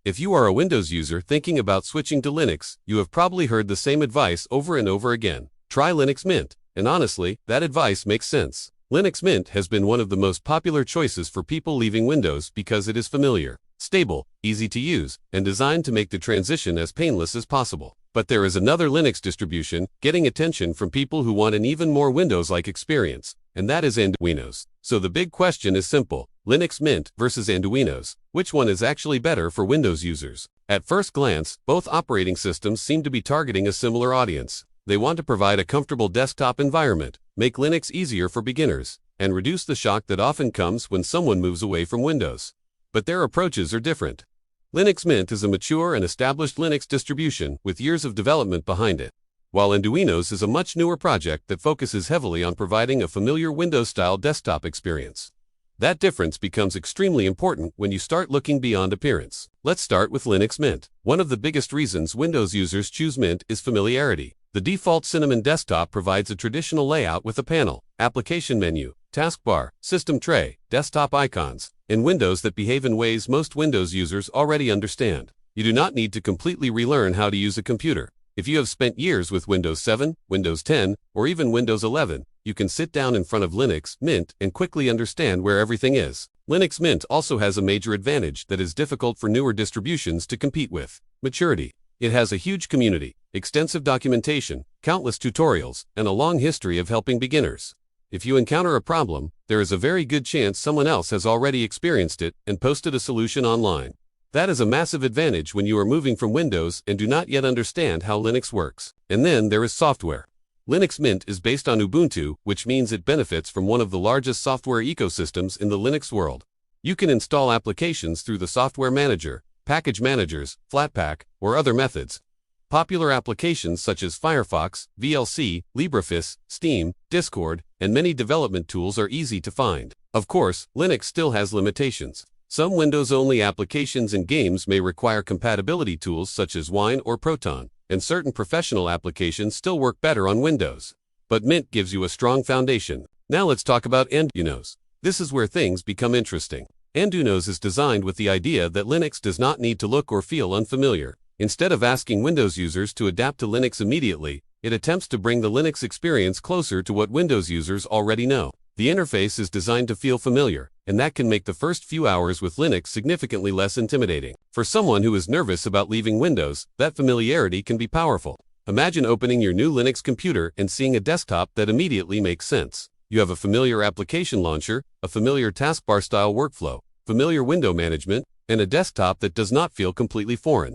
If you are a Windows user thinking about switching to Linux, you have probably heard the same advice over and over again. Try Linux Mint, and honestly, that advice makes sense. Linux Mint has been one of the most popular choices for people leaving Windows because it is familiar, stable, easy to use, and designed to make the transition as painless as possible. But there is another Linux distribution getting attention from people who want an even more Windows-like experience, and that is AnduinOS. So the big question is simple: Linux Mint versus AnduinOS. Which one is actually better for Windows users? At first glance, both operating systems seem to be targeting a similar audience. They want to provide a comfortable desktop environment, make Linux easier for beginners, and reduce the shock that often comes when someone moves away from Windows. But their approaches are different. Linux Mint is a mature and established Linux distribution with years of development behind it, while AnduinOS is a much newer project that focuses heavily on providing a familiar Windows-style desktop experience. That difference becomes extremely important when you start looking beyond appearance. Let's start with Linux Mint. One of the biggest reasons Windows users choose Mint is familiarity. The default Cinnamon desktop provides a traditional layout with a panel, application menu, taskbar, system tray, desktop icons, and windows that behave in ways most Windows users already understand. You do not need to completely relearn how to use a computer. If you have spent years with Windows 7, Windows 10, or even Windows 11, you can sit down in front of Linux Mint and quickly understand where everything is. Linux Mint also has a major advantage that is difficult for newer distributions to compete with: maturity. It has a huge community, extensive documentation, countless tutorials, and a long history of helping beginners. If you encounter a problem, there is a very good chance someone else has already experienced it and posted a solution online. That is a massive advantage when you are moving from Windows and do not yet understand how Linux works. And then there is software. Linux Mint is based on Ubuntu, which means it benefits from one of the largest software ecosystems in the Linux world. You can install applications through the software manager, package managers, Flatpak, or other methods. Popular applications such as Firefox, VLC, LibreOffice, Steam, Discord, and many development tools are easy to find. Of course, Linux still has limitations. Some Windows-only applications and games may require compatibility tools such as Wine or Proton, and certain professional applications still work better on Windows. But Mint gives you a strong foundation. Now let's talk about AnduinOS. This is where things become interesting. AnduinOS is designed with the idea that Linux does not need to look or feel unfamiliar. Instead of asking Windows users to adapt to Linux immediately, it attempts to bring the Linux experience closer to what Windows users already know. The interface is designed to feel familiar, and that can make the first few hours with Linux significantly less intimidating. For someone who is nervous about leaving Windows, that familiarity can be powerful. Imagine opening your new Linux computer and seeing a desktop that immediately makes sense. You have a familiar application launcher, a familiar taskbar-style workflow, familiar window management, and a desktop that does not feel completely foreign.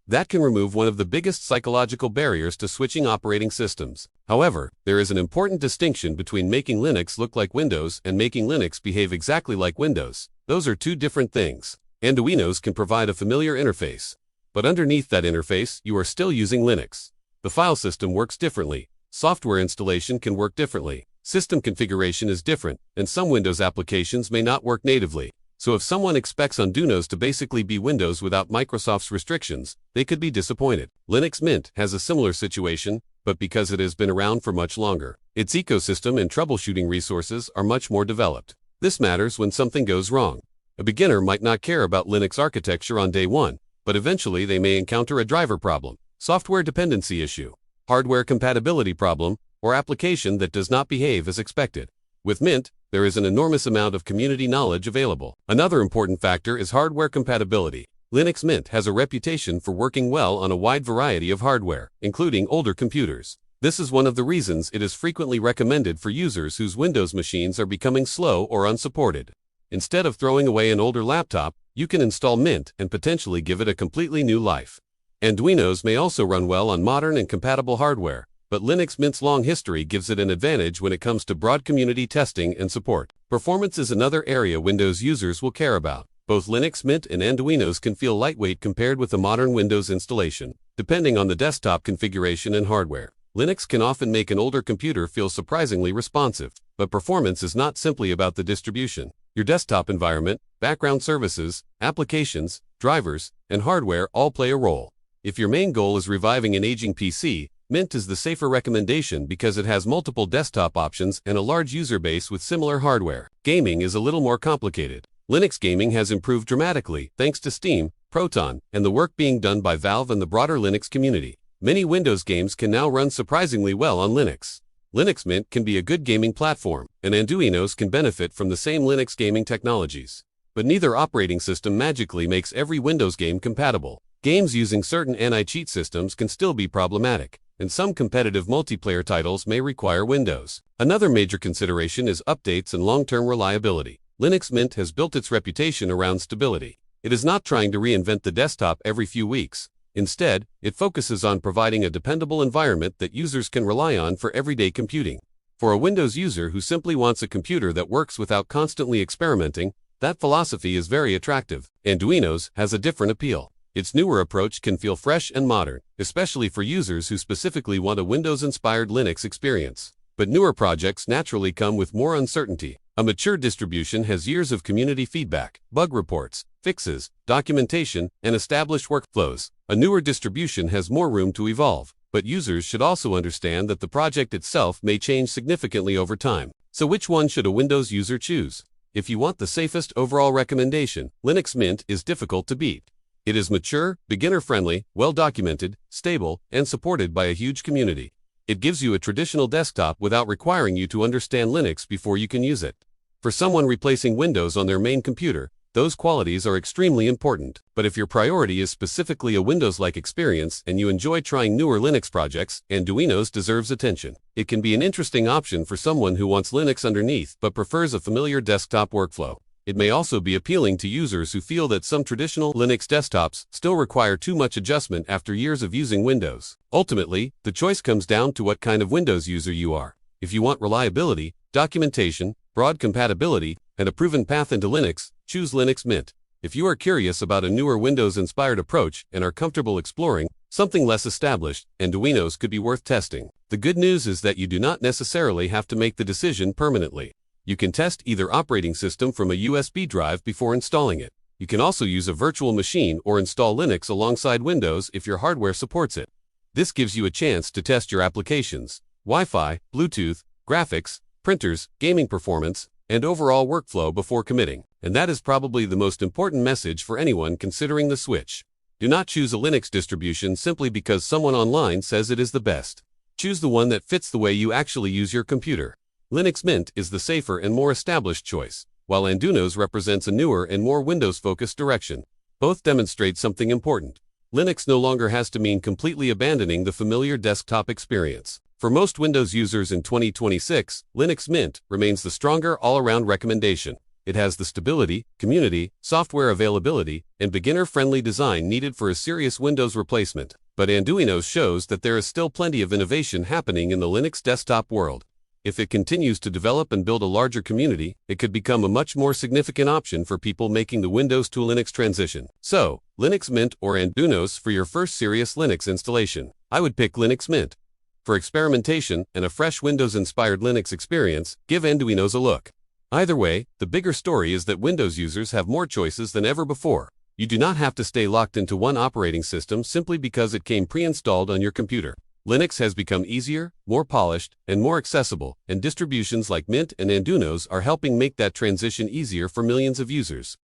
That can remove one of the biggest psychological barriers to switching operating systems. However, there is an important distinction between making Linux look like Windows and making Linux behave exactly like Windows. Those are two different things. AnduinOS can provide a familiar interface, but underneath that interface, you are still using Linux. The file system works differently. Software installation can work differently. System configuration is different, and some Windows applications may not work natively. So if someone expects AnduinOS to basically be Windows without Microsoft's restrictions, they could be disappointed. Linux Mint has a similar situation, but because it has been around for much longer, its ecosystem and troubleshooting resources are much more developed. This matters when something goes wrong. A beginner might not care about Linux architecture on day one, but eventually they may encounter a driver problem, software dependency issue, hardware compatibility problem, or application that does not behave as expected. With Mint, there is an enormous amount of community knowledge available. Another important factor is hardware compatibility. Linux Mint has a reputation for working well on a wide variety of hardware, including older computers. This is one of the reasons it is frequently recommended for users whose Windows machines are becoming slow or unsupported. Instead of throwing away an older laptop, you can install Mint and potentially give it a completely new life. AnduinOS may also run well on modern and compatible hardware, but Linux Mint's long history gives it an advantage when it comes to broad community testing and support. Performance is another area Windows users will care about. Both Linux Mint and AnduinOS can feel lightweight compared with a modern Windows installation, depending on the desktop configuration and hardware. Linux can often make an older computer feel surprisingly responsive, but performance is not simply about the distribution. Your desktop environment, background services, applications, drivers, and hardware all play a role. If your main goal is reviving an aging PC, Mint is the safer recommendation because it has multiple desktop options and a large user base with similar hardware. Gaming is a little more complicated. Linux gaming has improved dramatically thanks to Steam, Proton, and the work being done by Valve and the broader Linux community. Many Windows games can now run surprisingly well on Linux. Linux Mint can be a good gaming platform, and AnduinOS can benefit from the same Linux gaming technologies. But neither operating system magically makes every Windows game compatible. Games using certain anti-cheat systems can still be problematic, and some competitive multiplayer titles may require Windows. Another major consideration is updates and long-term reliability. Linux Mint has built its reputation around stability. It is not trying to reinvent the desktop every few weeks. Instead, it focuses on providing a dependable environment that users can rely on for everyday computing. For a Windows user who simply wants a computer that works without constantly experimenting, that philosophy is very attractive. AnduinOS has a different appeal. Its newer approach can feel fresh and modern, especially for users who specifically want a Windows-inspired Linux experience. But newer projects naturally come with more uncertainty. A mature distribution has years of community feedback, bug reports, fixes, documentation, and established workflows. A newer distribution has more room to evolve, but users should also understand that the project itself may change significantly over time. So which one should a Windows user choose? If you want the safest overall recommendation, Linux Mint is difficult to beat. It is mature, beginner-friendly, well-documented, stable, and supported by a huge community. It gives you a traditional desktop without requiring you to understand Linux before you can use it. For someone replacing Windows on their main computer, those qualities are extremely important. But if your priority is specifically a Windows-like experience and you enjoy trying newer Linux projects, AnduinOS deserves attention. It can be an interesting option for someone who wants Linux underneath but prefers a familiar desktop workflow. It may also be appealing to users who feel that some traditional Linux desktops still require too much adjustment after years of using Windows. Ultimately, the choice comes down to what kind of Windows user you are. If you want reliability, documentation, broad compatibility, and a proven path into Linux, choose Linux Mint. If you are curious about a newer Windows-inspired approach and are comfortable exploring something less established, AnduinOS could be worth testing. The good news is that you do not necessarily have to make the decision permanently. You can test either operating system from a USB drive before installing it. You can also use a virtual machine or install Linux alongside Windows if your hardware supports it. This gives you a chance to test your applications, Wi-Fi, Bluetooth, graphics, printers, gaming performance, and overall workflow before committing. And that is probably the most important message for anyone considering the switch. Do not choose a Linux distribution simply because someone online says it is the best. Choose the one that fits the way you actually use your computer. Linux Mint is the safer and more established choice, while AnduinOS represents a newer and more Windows-focused direction. Both demonstrate something important. Linux no longer has to mean completely abandoning the familiar desktop experience. For most Windows users in 2026, Linux Mint remains the stronger all-around recommendation. It has the stability, community, software availability, and beginner-friendly design needed for a serious Windows replacement. But AnduinOS shows that there is still plenty of innovation happening in the Linux desktop world. If it continues to develop and build a larger community, it could become a much more significant option for people making the Windows to Linux transition. So, Linux Mint or AnduinOS for your first serious Linux installation. I would pick Linux Mint. For experimentation and a fresh Windows-inspired Linux experience, give AnduinOS a look. Either way, the bigger story is that Windows users have more choices than ever before. You do not have to stay locked into one operating system simply because it came pre-installed on your computer. Linux has become easier, more polished, and more accessible, and distributions like Mint and AnduinOS are helping make that transition easier for millions of users.